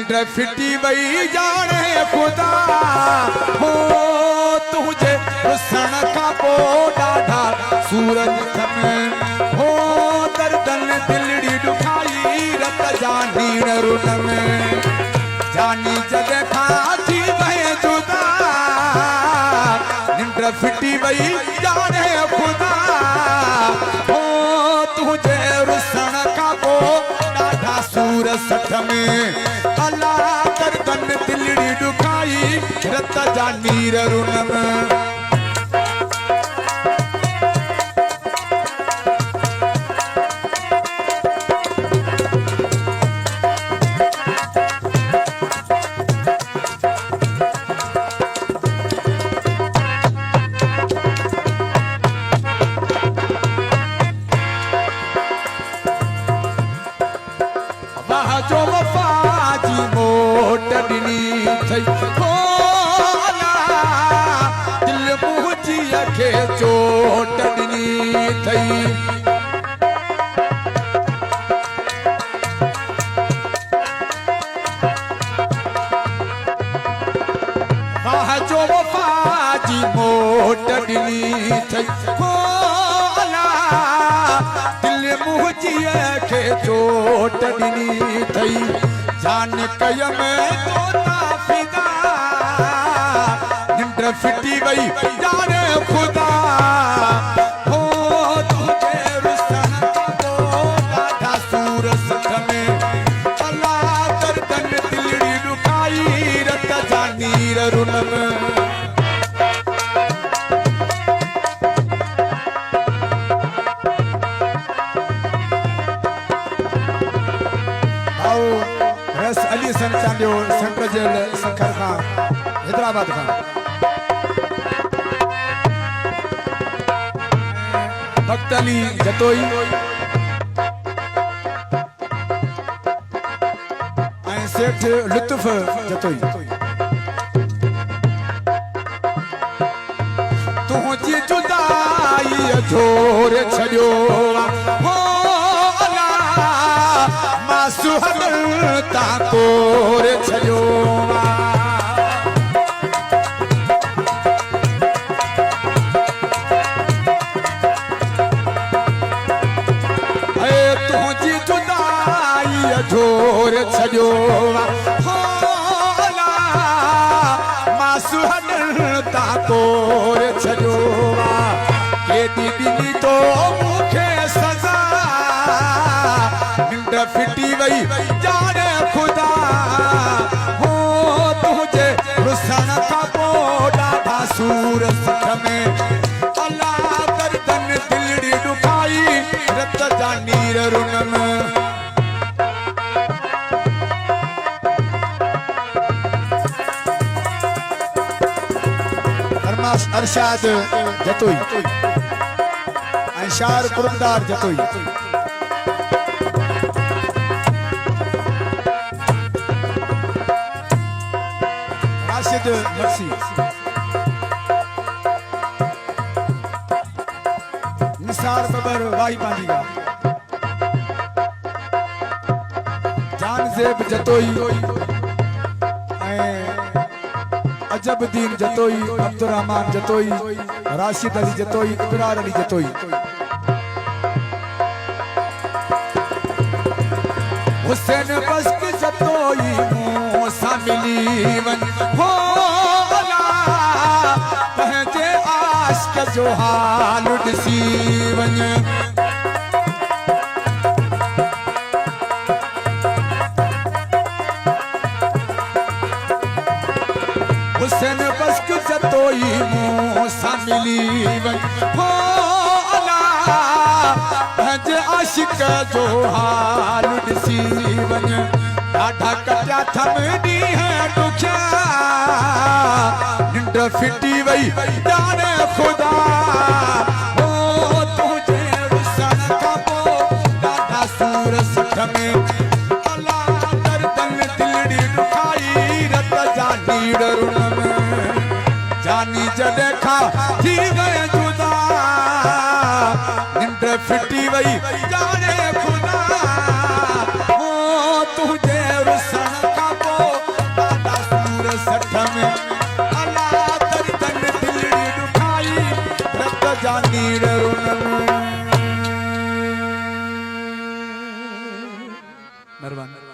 निंड फिटी वही जाने खुदा हो तुझे रुसण का पो डाढ़ा सूरज में हो दर्दन दिलड़ी दुखाई रत जानी रुन में जानी जगह खाती वह जुदा निंड फिटी वही जाने खुदा हो तुझे रुसण का पो डाढ़ा सूरज सठ में अल्लाह दर्दन दिलड़ी दुखाई रत जानी रुन में जो वफाजी मोट ॾिनी थई खोला दिल मुंहिंजी खे चोट ॾिनी थई वाह जो वफाजी मोट ॾिनी थई खोला दिल मुंहिंजी खे चोट ॾिनी थई जान कय में तोता फिदा निंड फिटी वई जाने खुदा हो तुझे रुसन को डाढ़ा सूरज में अल्लाह दर्दन दिलड़ी दुखाई रत जानी रुन में अली सन चांडियो सेंट्रल जेल शंकर खान हैदराबाद खान भक्त अली जतोई ऐं सेठ लुत्फ जतोई तुझी जुदाई झोर छड़ियो हो सुहगल ताकोर छड़ियो तुझी जुदाई झोर छड़ियो होला मां सुहगल ताकोर छड़ियो केॾी ॾिनी तो मूंखे सज़ा निंड फिटी वई जाने खुदा हो तुझे रुसन का पो डाढ़ा सूरज में अल्लाह दर्दन दिलड़ी दुखाई रत जानी रुन में फरमाश अरशाद जतोई ऐं शार कुरमदार जतोई मर्सी निसार बबर वाई पांडीगा जान जेब जतोई अजब दीन जतोई अब्दुर्रहमान जतोई राशिद अली जतोई इकरार अली जतोई हुसैन बस्क जतोई मूसा मिली वन होला पंहिंजे आशिक जो हाल ॾिसी वञ हुसैन बस्क जतोई मूसा मिली वन होला पंहिंजे आशिक जो हाल ॾिसी वञ ॾाढा कटिया थम ॾींहं ॾुखिया निंड फिटी वई जाने खुदा हो तुझे रुसन का पो डाढ़ा सूरज सठ में अल्लाह दर्दन दिलड़ी दुखाई रत जानी रुन में जानी जॾहिं खां थी वई जुदा निंड फिटी वई जाने खुदा हो तुझे रुसन का पो नीर रुनन। मेहरबानी।